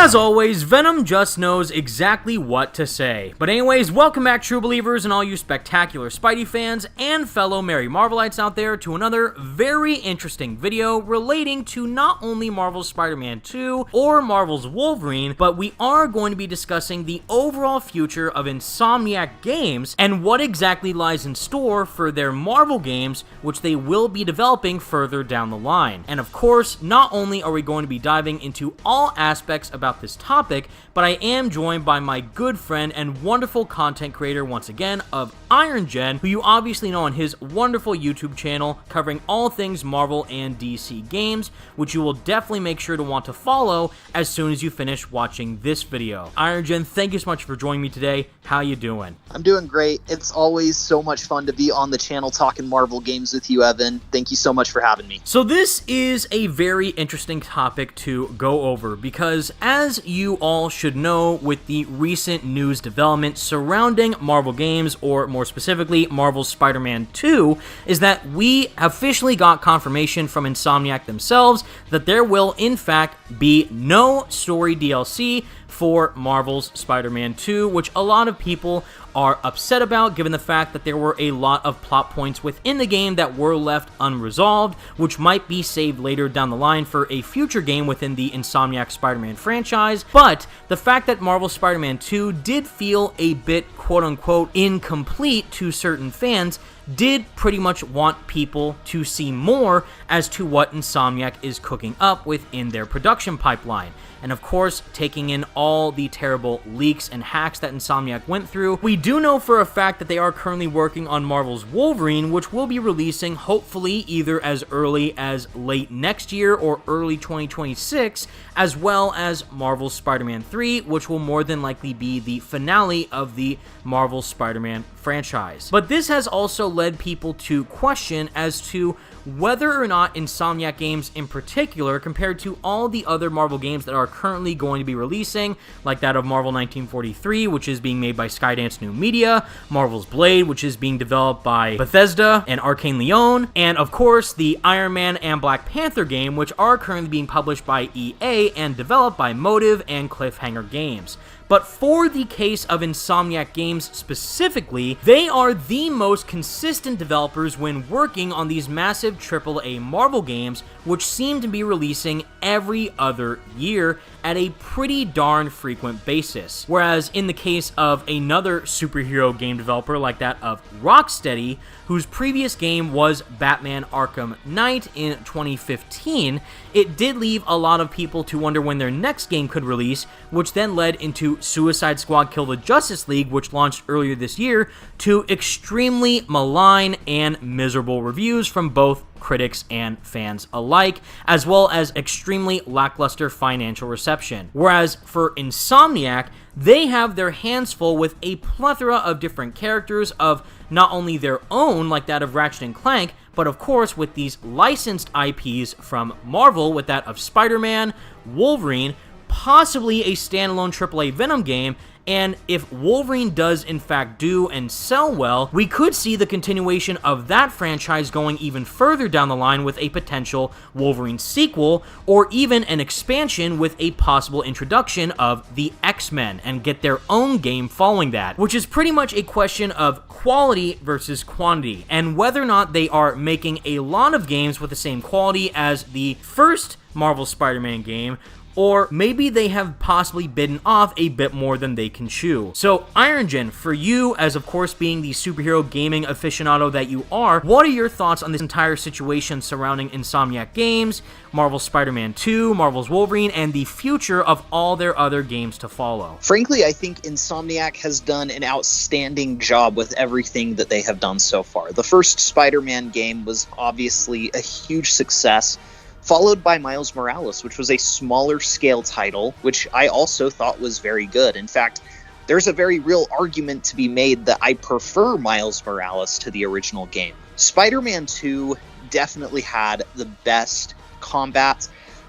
As always, Venom just knows exactly what to say. But anyways, welcome back, true believers and all you spectacular Spidey fans and fellow Merry Marvelites out there to another very interesting video relating to not only Marvel's Spider-Man 2 or Marvel's Wolverine, but we are going to be discussing the overall future of Insomniac games and what exactly lies in store for their Marvel games, which they will be developing further down the line. And of course, not only are we going to be diving into all aspects about this topic, but I am joined by my good friend and wonderful content creator once again of Irogen, who you obviously know on his wonderful YouTube channel covering all things Marvel and DC games, which you will definitely make sure to want to follow as soon as you finish watching this video. Irogen, thank you so much for joining me today. How you doing? I'm doing great. It's always so much fun to be on the channel talking Marvel games with you, Evan. Thank you so much for having me. So this is a very interesting topic to go over because, as you all should know, with the recent news development surrounding Marvel games, or more specifically Marvel's Spider-Man 2, is that we officially got confirmation from Insomniac themselves that there will in fact be no story DLC for Marvel's Spider-Man 2, which a lot of people are upset about given the fact that there were a lot of plot points within the game that were left unresolved, which might be saved later down the line for a future game within the Insomniac Spider-Man franchise. But the fact that Marvel's Spider-Man 2 did feel a bit quote-unquote incomplete to certain fans did pretty much want people to see more as to what Insomniac is cooking up within their production pipeline. And of course, taking in all the terrible leaks and hacks that Insomniac went through, we do know for a fact that they are currently working on Marvel's Wolverine, which will be releasing hopefully either as early as late next year or early 2026, as well as Marvel's Spider-Man 3, which will more than likely be the finale of the Marvel Spider-Man franchise. But this has also led people to question as to whether or not Insomniac games in particular, compared to all the other Marvel games that are currently going to be releasing, like that of Marvel 1943, which is being made by Skydance New Media, Marvel's Blade, which is being developed by Bethesda and Arcane Leon, and of course the Iron Man and Black Panther game, which are currently being published by EA and developed by Motive and Cliffhanger Games. But for the case of Insomniac games specifically, they are the most consistent developers when working on these massive AAA Marvel games, which seem to be releasing every other year at a pretty darn frequent basis. Whereas in the case of another superhero game developer like that of Rocksteady, whose previous game was Batman Arkham Knight in 2015, it did leave a lot of people to wonder when their next game could release, which then led into Suicide Squad Kill the Justice League, which launched earlier this year, to extremely malign and miserable reviews from both critics and fans alike, as well as extremely lackluster financial reception. Whereas for Insomniac, they have their hands full with a plethora of different characters of not only their own, like that of Ratchet and Clank, but of course with these licensed IPs from Marvel, with that of Spider-Man, Wolverine, possibly a standalone AAA Venom game, and if Wolverine does in fact do and sell well, we could see the continuation of that franchise going even further down the line with a potential Wolverine sequel, or even an expansion with a possible introduction of the X-Men and get their own game following that, which is pretty much a question of quality versus quantity, and whether or not they are making a lot of games with the same quality as the first Marvel Spider-Man game, or maybe they have possibly bitten off a bit more than they can chew. So, Irogen, for you, as of course being the superhero gaming aficionado that you are, what are your thoughts on this entire situation surrounding Insomniac games, Marvel's Spider-Man 2, Marvel's Wolverine, and the future of all their other games to follow? Frankly, I think Insomniac has done an outstanding job with everything that they have done so far. The first Spider-Man game was obviously a huge success, followed by Miles Morales, which was a smaller scale title, which I also thought was very good. In fact, there's a very real argument to be made that I prefer Miles Morales to the original game. Spider-Man 2 definitely had the best combat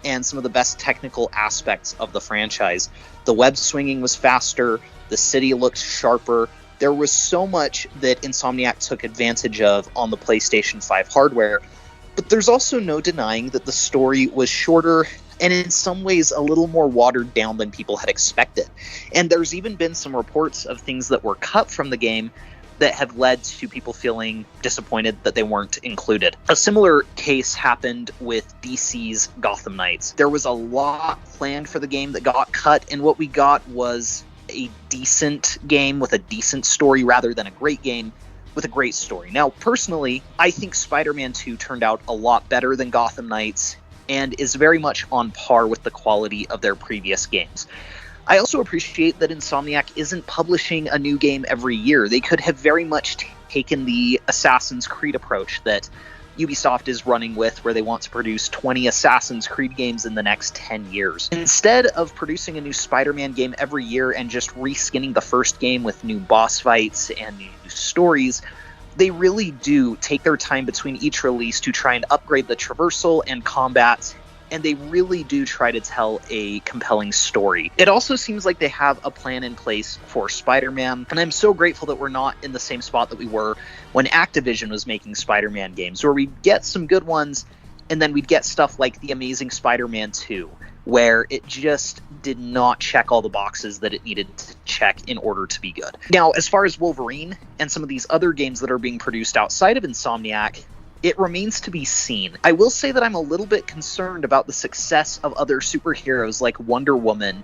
and some of the best technical aspects of the franchise. The web swinging was faster, the city looked sharper. There was so much that Insomniac took advantage of on the PlayStation 5 hardware. But there's also no denying that the story was shorter and in some ways a little more watered down than people had expected. And there's even been some reports of things that were cut from the game that have led to people feeling disappointed that they weren't included. A similar case happened with DC's Gotham Knights. There was a lot planned for the game that got cut, and what we got was a decent game with a decent story rather than a great game with a great story. Now, personally, I think Spider-Man 2 turned out a lot better than Gotham Knights and is very much on par with the quality of their previous games. I also appreciate that Insomniac isn't publishing a new game every year. They could have very much taken the Assassin's Creed approach that Ubisoft is running with, where they want to produce 20 Assassin's Creed games in the next 10 years. Instead of producing a new Spider-Man game every year and just reskinning the first game with new boss fights and new stories, they really do take their time between each release to try and upgrade the traversal and combat, and they really do try to tell a compelling story. It also seems like they have a plan in place for Spider-Man, and I'm so grateful that we're not in the same spot that we were when Activision was making Spider-Man games, where we'd get some good ones, and then we'd get stuff like The Amazing Spider-Man 2, where it just did not check all the boxes that it needed to check in order to be good. Now, as far as Wolverine and some of these other games that are being produced outside of Insomniac, it remains to be seen. I will say that I'm a little bit concerned about the success of other superheroes like Wonder Woman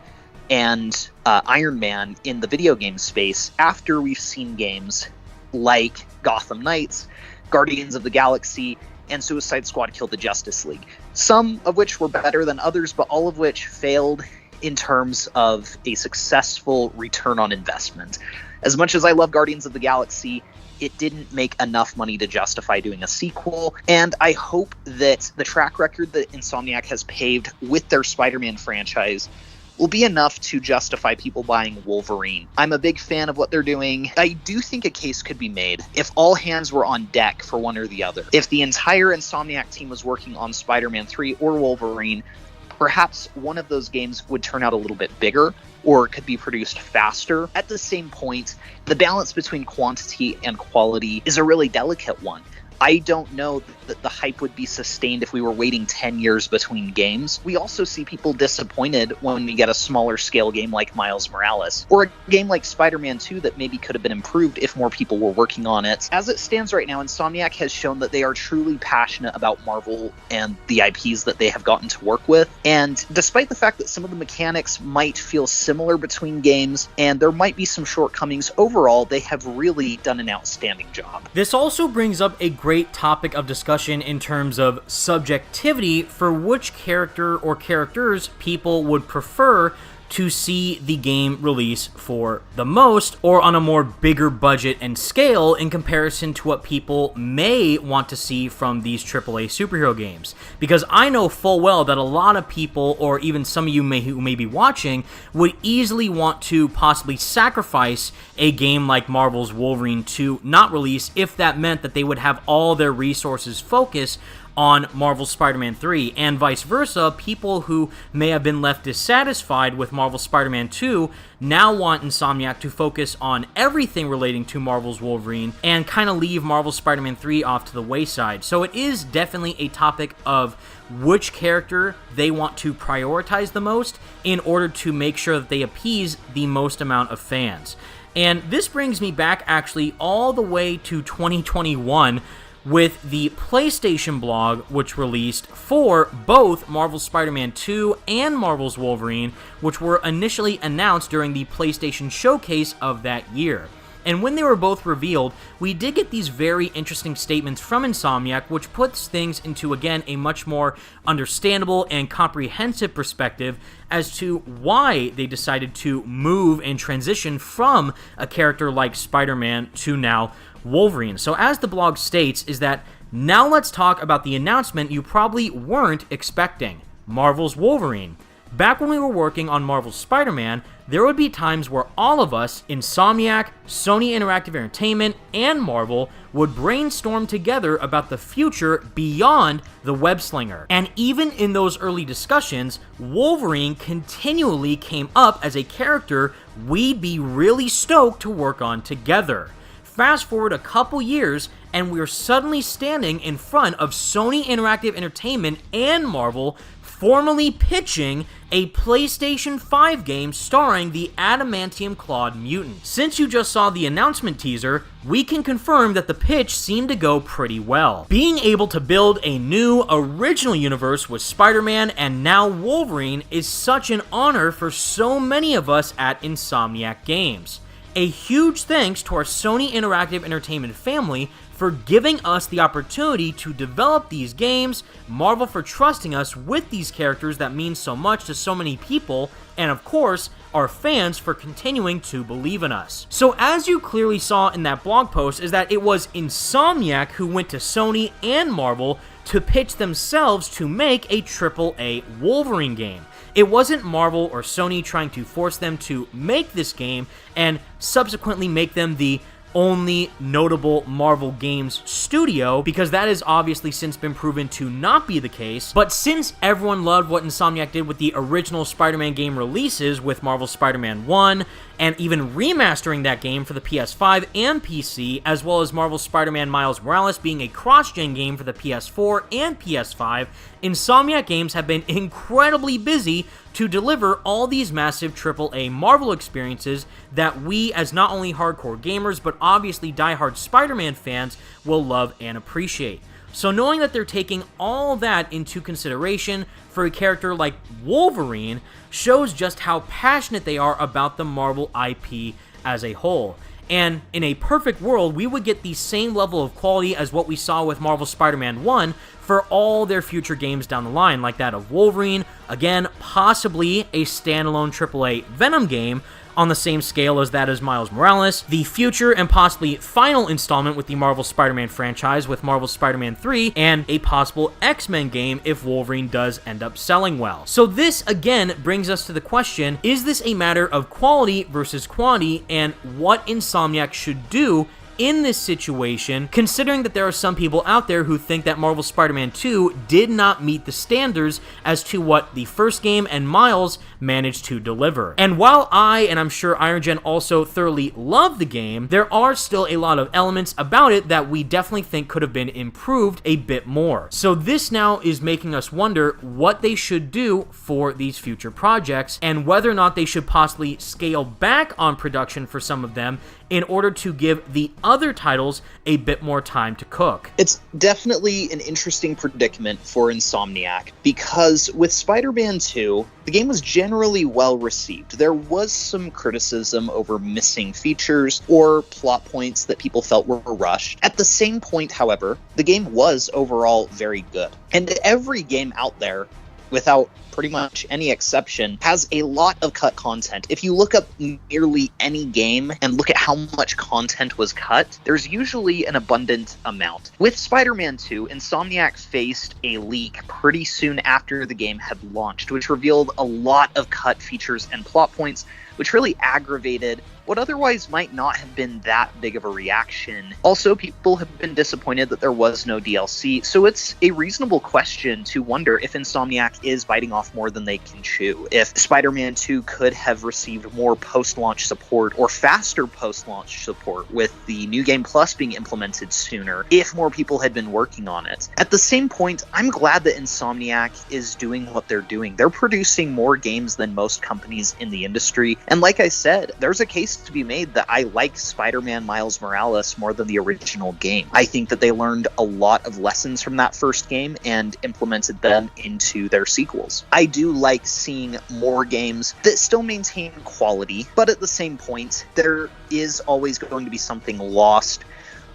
and Iron Man in the video game space after we've seen games like Gotham Knights, Guardians of the Galaxy, and Suicide Squad Kill the Justice League. Some of which were better than others, but all of which failed in terms of a successful return on investment. As much as I love Guardians of the Galaxy, it didn't make enough money to justify doing a sequel, and I hope that the track record that Insomniac has paved with their Spider-Man franchise will be enough to justify people buying Wolverine. I'm a big fan of what they're doing. I do think a case could be made if all hands were on deck for one or the other. If the entire Insomniac team was working on Spider-Man 3 or Wolverine, perhaps one of those games would turn out a little bit bigger, or it could be produced faster. At the same point, the balance between quantity and quality is a really delicate one. I don't know that the hype would be sustained if we were waiting 10 years between games. We also see people disappointed when we get a smaller scale game like Miles Morales, or a game like Spider-Man 2 that maybe could have been improved if more people were working on it. As it stands right now, Insomniac has shown that they are truly passionate about Marvel and the IPs that they have gotten to work with. And despite the fact that some of the mechanics might feel similar between games, and there might be some shortcomings, overall, they have really done an outstanding job. This also brings up a great topic of discussion in terms of subjectivity for which character or characters people would prefer to see the game release for the most, or on a more bigger budget and scale in comparison to what people may want to see from these AAA superhero games. Because I know full well that a lot of people, or even some of you who may be watching, would easily want to possibly sacrifice a game like Marvel's Wolverine to not release if that meant that they would have all their resources focused on Marvel's Spider-Man 3, and vice versa. People who may have been left dissatisfied with Marvel's Spider-Man 2 now want Insomniac to focus on everything relating to Marvel's Wolverine and kind of leave Marvel's Spider-Man 3 off to the wayside. So it is definitely a topic of which character they want to prioritize the most in order to make sure that they appease the most amount of fans. And this brings me back actually all the way to 2021 with the PlayStation blog, which released for both Marvel's Spider-Man 2 and Marvel's Wolverine, which were initially announced during the PlayStation Showcase of that year. And when they were both revealed, we did get these very interesting statements from Insomniac, which puts things into, again, a much more understandable and comprehensive perspective as to why they decided to move and transition from a character like Spider-Man to now Wolverine. So as the blog states, is that now let's talk about the announcement you probably weren't expecting, Marvel's Wolverine. Back when we were working on Marvel's Spider-Man, there would be times where all of us, Insomniac, Sony Interactive Entertainment, and Marvel, would brainstorm together about the future beyond the web-slinger. And even in those early discussions, Wolverine continually came up as a character we'd be really stoked to work on together. Fast forward a couple years, and we're suddenly standing in front of Sony Interactive Entertainment and Marvel formally pitching a PlayStation 5 game starring the adamantium-clawed mutant. Since you just saw the announcement teaser, we can confirm that the pitch seemed to go pretty well. Being able to build a new, original universe with Spider-Man and now Wolverine is such an honor for so many of us at Insomniac Games. A huge thanks to our Sony Interactive Entertainment family for giving us the opportunity to develop these games, Marvel for trusting us with these characters that mean so much to so many people, and of course, our fans for continuing to believe in us. So as you clearly saw in that blog post is that it was Insomniac who went to Sony and Marvel to pitch themselves to make a AAA Wolverine game. It wasn't Marvel or Sony trying to force them to make this game and subsequently make them the only notable Marvel Games studio, because that has obviously since been proven to not be the case. But since everyone loved what Insomniac did with the original Spider-Man game releases with Marvel Spider-Man 1, and even remastering that game for the PS5 and PC, as well as Marvel Spider-Man Miles Morales being a cross-gen game for the PS4 and PS5, Insomniac Games have been incredibly busy to deliver all these massive AAA Marvel experiences that we, as not only hardcore gamers, but obviously diehard Spider-Man fans, will love and appreciate. So knowing that they're taking all that into consideration for a character like Wolverine shows just how passionate they are about the Marvel IP as a whole. And in a perfect world, we would get the same level of quality as what we saw with Marvel Spider-Man 1 for all their future games down the line, like that of Wolverine, again, possibly a standalone AAA Venom game, on the same scale as that as Miles Morales, the future and possibly final installment with the Marvel Spider-Man franchise with Marvel Spider-Man 3, and a possible X-Men game if Wolverine does end up selling well. So this, again, brings us to the question, is this a matter of quality versus quantity, and what Insomniac should do in this situation, considering that there are some people out there who think that Marvel Spider-Man 2 did not meet the standards as to what the first game and Miles managed to deliver. And while I, and I'm sure Irogen also thoroughly love the game, there are still a lot of elements about it that we definitely think could have been improved a bit more. So this now is making us wonder what they should do for these future projects, and whether or not they should possibly scale back on production for some of them in order to give the other titles a bit more time to cook. It's definitely an interesting predicament for Insomniac, because with Spider-Man 2, the game was generally well received. There was some criticism over missing features or plot points that people felt were rushed. At the same point, however, the game was overall very good. And every game out there, without pretty much any exception, has a lot of cut content. If you look up nearly any game and look at how much content was cut, there's usually an abundant amount. With Spider-Man 2, Insomniac faced a leak pretty soon after the game had launched, which revealed a lot of cut features and plot points, which really aggravated what otherwise might not have been that big of a reaction. Also, people have been disappointed that there was no DLC, so it's a reasonable question to wonder if Insomniac is biting off more than they can chew. If Spider-Man 2 could have received more post-launch support or faster post-launch support with the New Game Plus being implemented sooner, if more people had been working on it. At the same point, I'm glad that Insomniac is doing what they're doing. They're producing more games than most companies in the industry, and like I said, there's a case to be made that I like Spider-Man Miles Morales more than the original game. I think that they learned a lot of lessons from that first game and implemented them into their sequels. I do like seeing more games that still maintain quality, but at the same point, there is always going to be something lost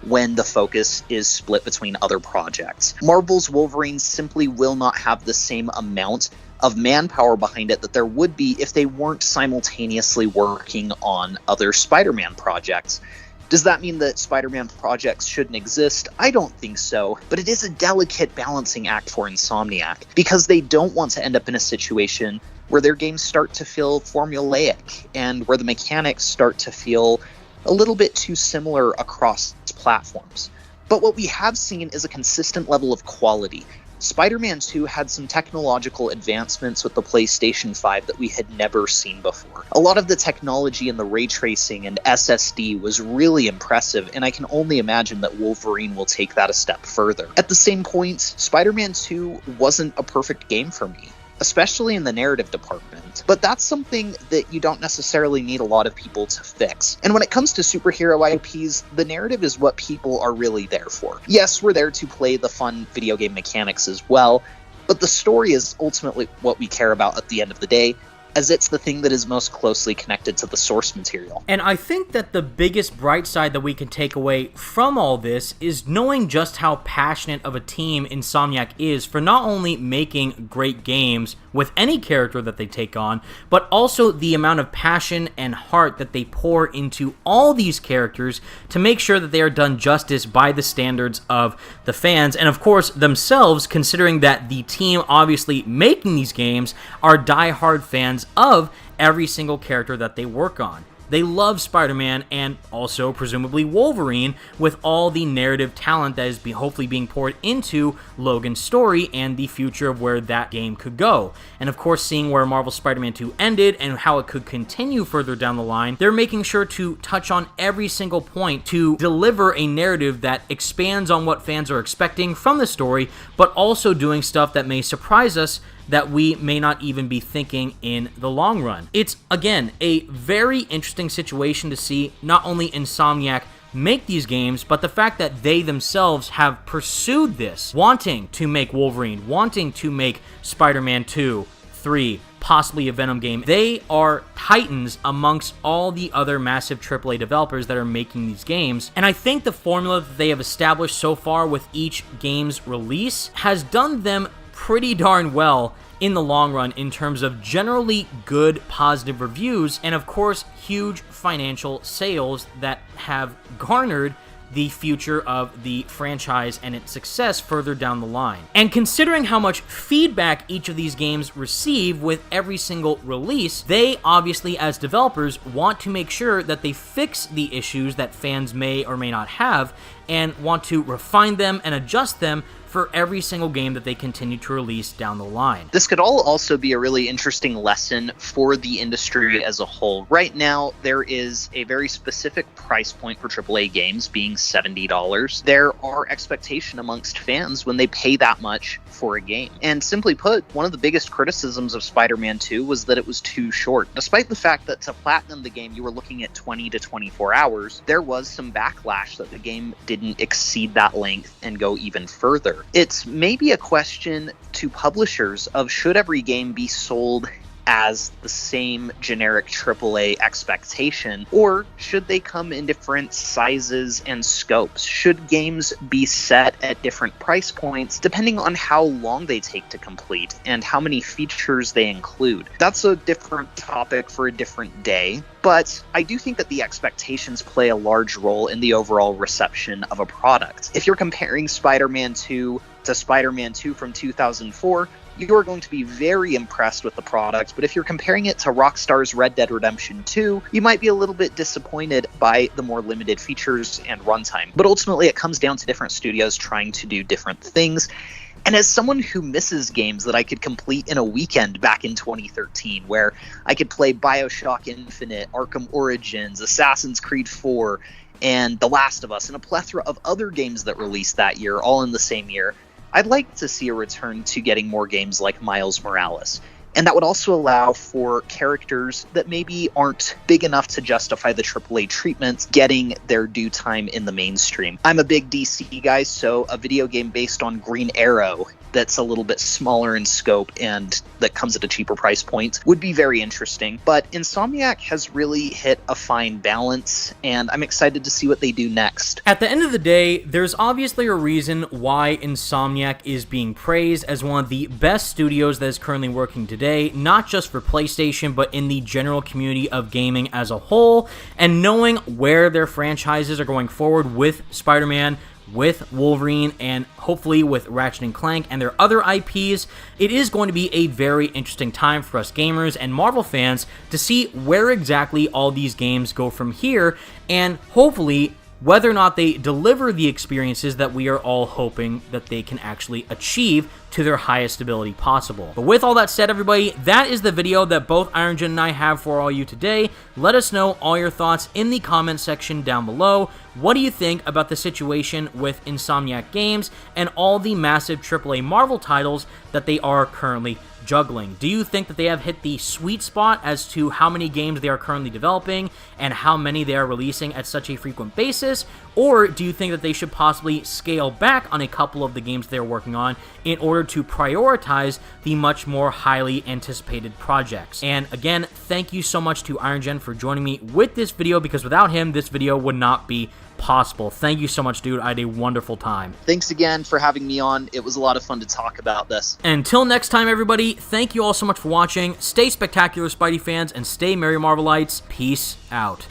when the focus is split between other projects. Marvel's Wolverine simply will not have the same amount of manpower behind it that there would be if they weren't simultaneously working on other Spider-Man projects. Does that mean that Spider-Man projects shouldn't exist? I don't think so, but it is a delicate balancing act for Insomniac, because they don't want to end up in a situation where their games start to feel formulaic, and where the mechanics start to feel a little bit too similar across platforms. But what we have seen is a consistent level of quality. Spider-Man 2 had some technological advancements with the PlayStation 5 that we had never seen before. A lot of the technology in the ray tracing and SSD was really impressive, and I can only imagine that Wolverine will take that a step further. At the same point, Spider-Man 2 wasn't a perfect game for me. especially in the narrative department. But that's something that you don't necessarily need a lot of people to fix. And when it comes to superhero IPs, the narrative is what people are really there for. Yes, we're there to play the fun video game mechanics as well, but the story is ultimately what we care about at the end of the day, as it's the thing that is most closely connected to the source material. And I think that the biggest bright side that we can take away from all this is knowing just how passionate of a team Insomniac is for not only making great games with any character that they take on, but also the amount of passion and heart that they pour into all these characters to make sure that they are done justice by the standards of the fans, and of course themselves, considering that the team obviously making these games are die-hard fans of every single character that they work on. They love Spider-Man and also presumably Wolverine, with all the narrative talent that is hopefully being poured into Logan's story and the future of where that game could go. And of course, seeing where Marvel's Spider-Man 2 ended and how it could continue further down the line, they're making sure to touch on every single point to deliver a narrative that expands on what fans are expecting from the story, but also doing stuff that may surprise us that we may not even be thinking in the long run. It's, again, a very interesting situation to see not only Insomniac make these games, but the fact that they themselves have pursued this, wanting to make Wolverine, wanting to make Spider-Man 2, 3, possibly a Venom game. They are titans amongst all the other massive AAA developers that are making these games, and I think the formula that they have established so far with each game's release has done them pretty darn well in the long run in terms of generally good, positive reviews, and of course, huge financial sales that have garnered the future of the franchise and its success further down the line. And considering how much feedback each of these games receive with every single release, they obviously, as developers, want to make sure that they fix the issues that fans may or may not have and want to refine them and adjust them for every single game that they continue to release down the line. This could all also be a really interesting lesson for the industry as a whole. Right now, there is a very specific price point for AAA games, being $70. There are expectations amongst fans when they pay that much for a game. And simply put, one of the biggest criticisms of Spider-Man 2 was that it was too short. Despite the fact that to platinum the game, you were looking at 20 to 24 hours, there was some backlash that the game didn't exceed that length and go even further. It's maybe a question to publishers of should every game be sold as the same generic AAA expectation, or should they come in different sizes and scopes? Should games be set at different price points depending on how long they take to complete and how many features they include? That's a different topic for a different day, but I do think that the expectations play a large role in the overall reception of a product. If you're comparing Spider-Man 2 to Spider-Man 2 from 2004, you are going to be very impressed with the product, but if you're comparing it to Rockstar's Red Dead Redemption 2, you might be a little bit disappointed by the more limited features and runtime. But ultimately, it comes down to different studios trying to do different things. And as someone who misses games that I could complete in a weekend back in 2013, where I could play BioShock Infinite, Arkham Origins, Assassin's Creed 4, and The Last of Us, and a plethora of other games that released that year, all in the same year, I'd like to see a return to getting more games like Miles Morales. And that would also allow for characters that maybe aren't big enough to justify the AAA treatment getting their due time in the mainstream. I'm a big DC guy, so a video game based on Green Arrow that's a little bit smaller in scope and that comes at a cheaper price point would be very interesting. But Insomniac has really hit a fine balance, and I'm excited to see what they do next. At the end of the day, there's obviously a reason why Insomniac is being praised as one of the best studios that is currently working today, not just for PlayStation, but in the general community of gaming as a whole, and knowing where their franchises are going forward with Spider-Man, with Wolverine, and hopefully with Ratchet & Clank and their other IPs, it is going to be a very interesting time for us gamers and Marvel fans to see where exactly all these games go from here, and hopefully whether or not they deliver the experiences that we are all hoping that they can actually achieve to their highest ability possible. But with all that said, everybody, that is the video that both Irogen and I have for all you today. Let us know all your thoughts in the comment section down below. What do you think about the situation with Insomniac Games and all the massive AAA Marvel titles that they are currently juggling? Do you think that they have hit the sweet spot as to how many games they are currently developing and how many they are releasing at such a frequent basis? Or do you think that they should possibly scale back on a couple of the games they're working on in order to prioritize the much more highly anticipated projects? And again, thank you so much to Irogen for joining me with this video, because without him, this video would not be possible. Thank you so much, dude. I had a wonderful time. Thanks again for having me on. It was a lot of fun to talk about this. Until next time, everybody, thank you all so much for watching. Stay spectacular, Spidey fans, and stay merry Marvelites. Peace out.